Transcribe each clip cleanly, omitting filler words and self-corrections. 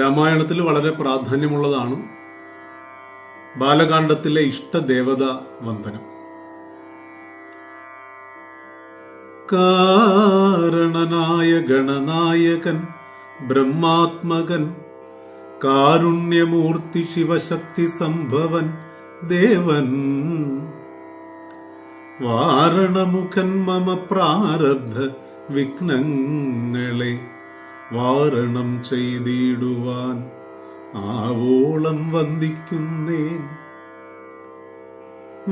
രാമായണത്തിൽ വളരെ പ്രാധാന്യമുള്ളതാണ് ബാലകാണ്ഡത്തിലെ ഇഷ്ടദേവത വന്ദനം. കാരണനായ ഗണനായകൻ ബ്രഹ്മാത്മകൻ കാരുണ്യമൂർത്തി ശിവശക്തി സംഭവൻ ദേവൻ വാരണമുഖൻ മമ പ്രാരബ്ധ വിഘ്നങ്ങളെ വാരണം ചെയ്തിടുവാൻ ആവോളം വന്ദിക്കുന്നേൻ.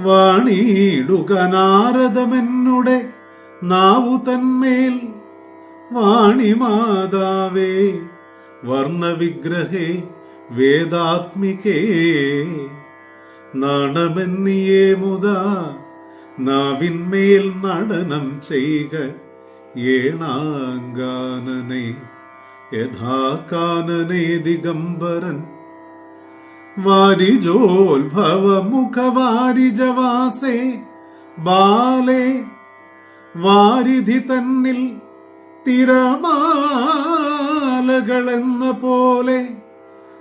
വാണിയിടുക നാരദമെന്നുടെ നാവു തന്മേൽ വാണിമാതാവേ വർണ്ണവിഗ്രഹേ വേദാത്മികേ നാണമെന്നിയേ മുതാ നാവിന്മേൽ നടനം ചെയ്യുക ഏണാങ്കാനനെ യഥാകാനനെ ദിഗംബരൻ വാരിജോത്ഭവ മുഖവാരിജവാസേ ബാലേ വാരിധി തന്നിൽ തിരമാലകളെന്ന പോലെ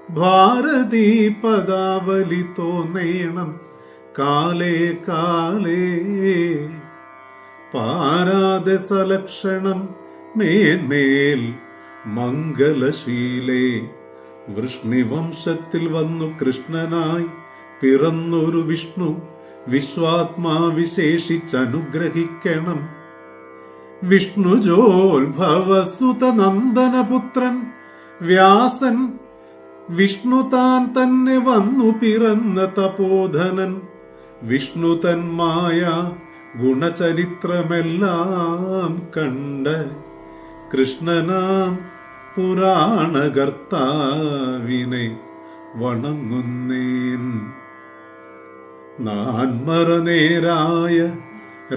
ഭാരതീ പദാവലി തോന്നേണം കാലേ കാലേ. പാരാതെ സലക്ഷണം മേന്മേൽ മംഗലശീലേ വൃഷ്ണിവംശത്തിൽ വന്നു കൃഷ്ണനായി പിറന്നൊരു വിഷ്ണു വിശ്വാത്മാ വിശേഷിച്ചനുഗ്രഹിക്കണം. വിഷ്ണുജോത്ഭവസുത നന്ദനപുത്രൻ വ്യാസൻ വിഷ്ണു താൻ തന്നെ വന്നു പിറന്ന തപോധനൻ വിഷ്ണു തന്മായ ഗുണചരിത്രമെല്ലാം കണ്ട് കൃഷ്ണനാം പുരാണകർത്താവിനെ വണങ്ങുന്നേൻ. നാൻമറനേരായ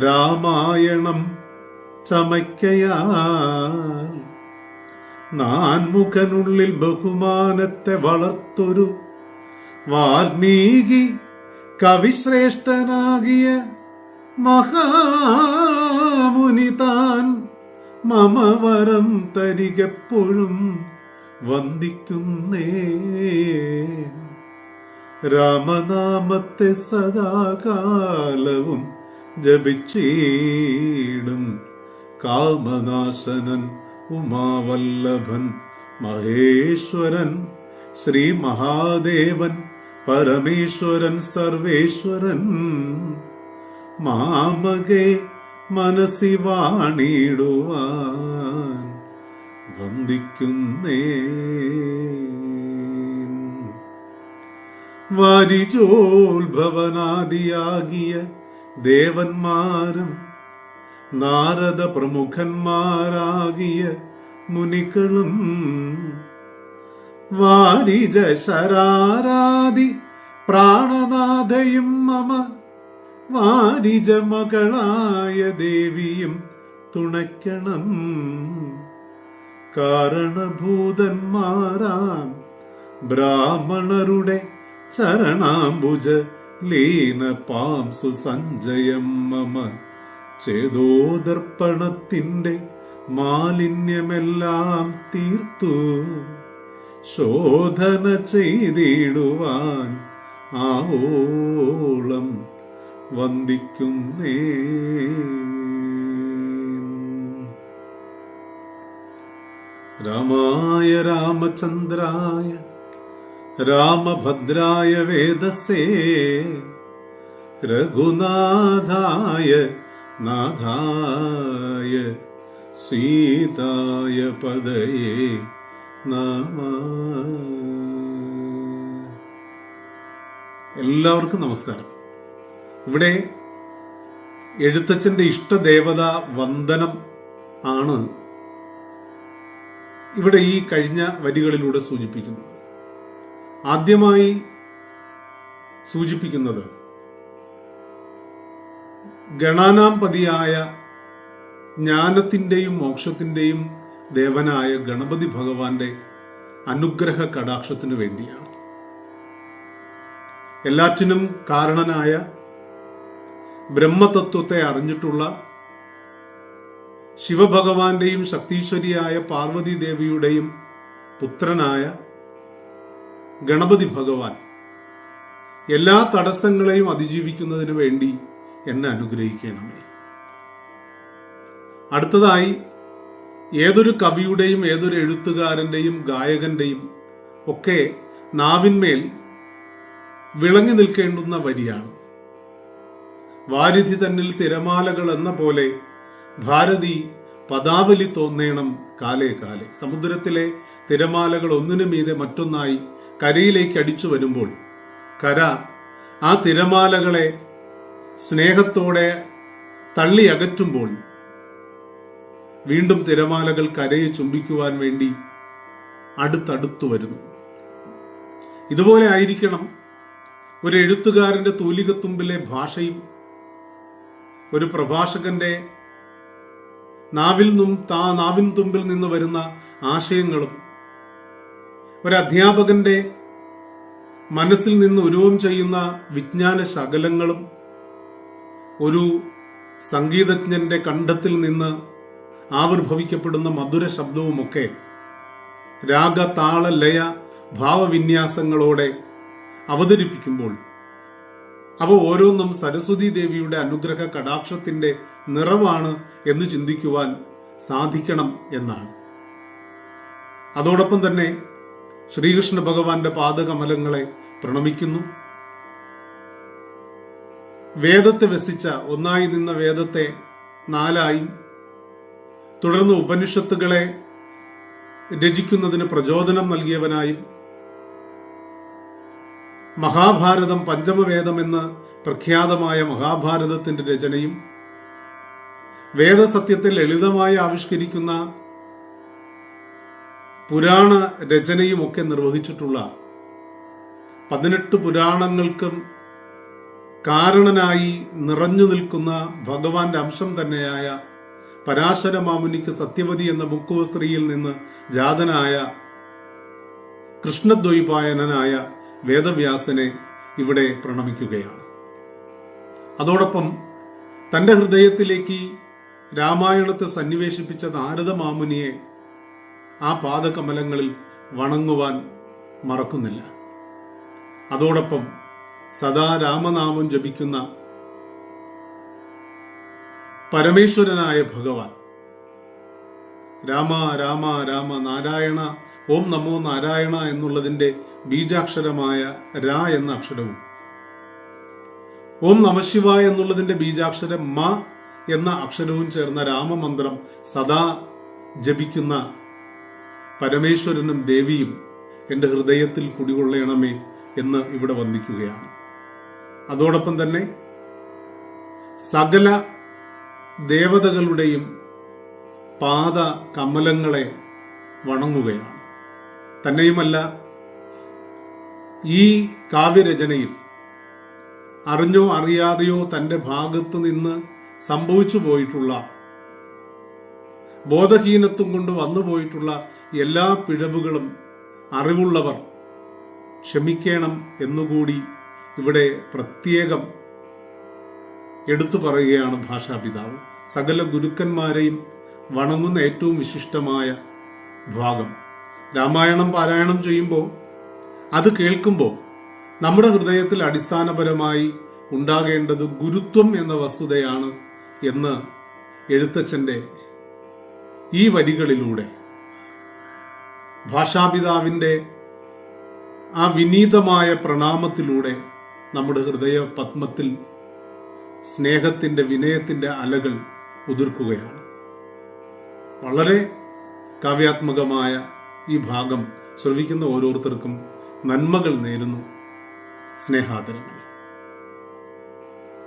രാമായണം ചമയ്ക്കയാൽ നാൻമുഖനുള്ളിൽ ബഹുമാനത്തെ വളർത്തൊരു വാൽമീകി കവിശ്രേഷ്ഠനാകിയ മഹാമുനി താൻ മമ വരം തരികെപ്പോഴും വന്ദിക്കുന്നേ. രാമനാമത്തെ സദാകാലവും ജപിച്ചീടും കാമനാശനൻ ഉമാവല്ലഭൻ മഹേശ്വരൻ ശ്രീ മഹാദേവൻ പരമേശ്വരൻ സർവേശ്വരൻ മാമകെ മനസ്സി വാണിടുവാൻ വന്ദിക്കുന്നേ. വാരിജോത്ഭവനാദിയാകിയ ദേവന്മാരും നാരദ പ്രമുഖന്മാരാകിയ മുനികളും വാരിജ ശരാരാദി പ്രാണനാഥയും മമ വാരിജ മകളായ ദേവിയും തുണയ്ക്കണം. കാരണഭൂതന്മാരാം ബ്രാഹ്മണരുടെ ചരണാംബുജ ലീന പാംസു സഞ്ജയം മമ ചേതോദർപ്പണത്തിന്റെ മാലിന്യമെല്ലാം തീർത്തു ശോധന ചെയ്തിടുവാൻ ആവോളം വന്ദിക്കുന്നേ. രാമായ രാമചന്ദ്രായ രാമഭദ്രായ വേദസേ രഘുനാഥായ നാഥായ സീതായ പദയേ നമഃ. എല്ലാവർക്കും നമസ്കാരം. ഇവിടെ എഴുത്തച്ഛന്റെ ഇഷ്ടദേവത വന്ദനം ആണ് ഇവിടെ ഈ കഴിഞ്ഞ വരികളിലൂടെ സൂചിപ്പിക്കുന്നത്. ആദ്യമായി സൂചിപ്പിക്കുന്നത് ഗണാനാംപതിയായ ജ്ഞാനത്തിന്റെയും മോക്ഷത്തിന്റെയും ദേവനായ ഗണപതി ഭഗവാന്റെ അനുഗ്രഹ കടാക്ഷത്തിനു വേണ്ടിയാണ്. എല്ലാറ്റിനും കാരണനായ ബ്രഹ്മതത്വത്തെ അറിഞ്ഞിട്ടുള്ള ശിവഭഗവാന്റെയും ശക്തീശ്വരിയായ പാർവതി ദേവിയുടെയും പുത്രനായ ഗണപതി ഭഗവാൻ എല്ലാ തടസ്സങ്ങളെയും അതിജീവിക്കുന്നതിന് വേണ്ടി എന്നെ അനുഗ്രഹിക്കണമേ. അടുത്തതായി ഏതൊരു കവിയുടെയും ഏതൊരു എഴുത്തുകാരന്റെയും ഗായകന്റെയും ഒക്കെ നാവിന്മേൽ വിളങ്ങി നിൽക്കേണ്ടുന്ന വരിയാണ്. വാരിധി തന്നിൽ തിരമാലകൾ എന്ന പോലെ ഭാരതി പദാവലി തോന്നേണം കാലേ കാലേ. സമുദ്രത്തിലെ തിരമാലകൾ ഒന്നിനു മീതെ മറ്റൊന്നായി കരയിലേക്ക് അടിച്ചു വരുമ്പോൾ കര ആ തിരമാലകളെ സ്നേഹത്തോടെ തള്ളി അകറ്റുമ്പോൾ വീണ്ടും തിരമാലകൾ കരയെ ചുംബിക്കുവാൻ വേണ്ടി അടുത്തടുത്തു വരുന്നു. ഇതുപോലെ ആയിരിക്കണം ഒരു എഴുത്തുകാരന്റെ തൂലികത്തുമ്പിലെ ഭാഷയും ഒരു പ്രഭാഷകന്റെ നാവിൻ തുമ്പിൽ നിന്ന് വരുന്ന ആശയങ്ങളും ഒരു അധ്യാപകന്റെ മനസ്സിൽ നിന്ന് ഉരുവം ചെയ്യുന്ന വിജ്ഞാന ശകലങ്ങളും ഒരു സംഗീതജ്ഞന്റെ കണ്ഠത്തിൽ നിന്ന് ആവിർഭവിക്കപ്പെടുന്ന മധുര ശബ്ദവുമൊക്കെ രാഗ താള ലയ ഭാവവിന്യാസങ്ങളോടെ അവതരിപ്പിക്കുമ്പോൾ അവ ഓരോന്നും സരസ്വതി ദേവിയുടെ അനുഗ്രഹ കടാക്ഷത്തിന്റെ നിറവാണ് എന്ന് ചിന്തിക്കുവാൻ സാധിക്കണം എന്നാണ്. അതോടൊപ്പം തന്നെ ശ്രീകൃഷ്ണ ഭഗവാന്റെ പാദകമലങ്ങളെ പ്രണമിക്കുന്നു. വേദത്തെ വ്യസിച്ച, ഒന്നായി നിന്ന വേദത്തെ നാലായും തുടർന്ന് ഉപനിഷത്തുകളെ രചിക്കുന്നതിന് പ്രചോദനം നൽകിയവനായും മഹാഭാരതം പഞ്ചമവേദമെന്ന് പ്രഖ്യാതമായ മഹാഭാരതത്തിന്റെ രചനയും വേദസത്യത്തെ ലളിതമായി ആവിഷ്കരിക്കുന്ന പുരാണ രചനയുമൊക്കെ നിർവഹിച്ചിട്ടുള്ള 18 പുരാണങ്ങൾക്കും കാരണനായി നിറഞ്ഞു നിൽക്കുന്ന ഭഗവാന്റെ അംശം തന്നെയായ പരാശര മാമുനിക്ക് സത്യവതി എന്ന മുക്കുവ സ്ത്രീയിൽ നിന്ന് ജാതനായ കൃഷ്ണദ്വൈപായനായ വേദവ്യാസനെ ഇവിടെ പ്രണമിക്കുകയാണ്. അതോടൊപ്പം തന്റെ ഹൃദയത്തിലേക്ക് രാമായണത്തെ സന്നിവേശിപ്പിച്ച നാരദ മാമുനിയെ ആ പാദകമലങ്ങളിൽ വണങ്ങുവാൻ മറക്കുന്നില്ല. അതോടൊപ്പം സദാ രാമനാമം ജപിക്കുന്ന പരമേശ്വരനായ ഭഗവാൻ രാമ രാമ രാമ നാരായണ ഓം നമോ നാരായണ എന്നുള്ളതിന്റെ ബീജാക്ഷരമായ രാ എന്ന അക്ഷരവും ഓം നമശിവായ എന്നുള്ളതിന്റെ ബീജാക്ഷരം മ എന്ന അക്ഷരവും ചേർന്ന രാമമന്ത്രം സദാ ജപിക്കുന്ന പരമേശ്വരനും ദേവിയും എൻ്റെ ഹൃദയത്തിൽ കുടികൊള്ളണമേ എന്ന് ഇവിടെ വന്ദിക്കുകയാണ്. അതോടൊപ്പം തന്നെ സകല ദേവതകളുടെയും പാദ കമലങ്ങളെ വണങ്ങുകയാണ്. തന്നെയുമല്ല, ഈ കാവ്യരചനയിൽ അറിഞ്ഞോ അറിയാതെയോ തന്റെ ഭാഗത്തു നിന്ന് സംഭവിച്ചു പോയിട്ടുള്ള ബോധഹീനത്വം കൊണ്ട് വന്നുപോയിട്ടുള്ള എല്ലാ പിഴവുകളും അറിവുള്ളവർ ക്ഷമിക്കണം എന്നുകൂടി ഇവിടെ പ്രത്യേകം എടുത്തു പറയുകയാണ് ഭാഷാപിതാവ്. സകല ഗുരുക്കന്മാരെയും വണങ്ങുന്ന ഏറ്റവും വിശിഷ്ടമായ ഭാഗം രാമായണം പാരായണം ചെയ്യുമ്പോൾ അത് കേൾക്കുമ്പോൾ നമ്മുടെ ഹൃദയത്തിൽ അടിസ്ഥാനപരമായി ഉണ്ടാകേണ്ടത് ഗുരുത്വം എന്ന വസ്തുതയാണ് എന്ന് എഴുത്തച്ഛന്റെ ഈ വരികളിലൂടെ ഭാഷാപിതാവിന്റെ ആ വിനീതമായ പ്രണാമത്തിലൂടെ നമ്മുടെ ഹൃദയ പത്മത്തിൽ സ്നേഹത്തിന്റെ വിനയത്തിന്റെ അലകൾ ഉതിർക്കുകയാണ്. വളരെ കാവ്യാത്മകമായ ഈ ഭാഗം ശ്രവിക്കുന്ന ഓരോരുത്തർക്കും നന്മകൾ നേരുന്നു. സ്നേഹാദരങ്ങൾ.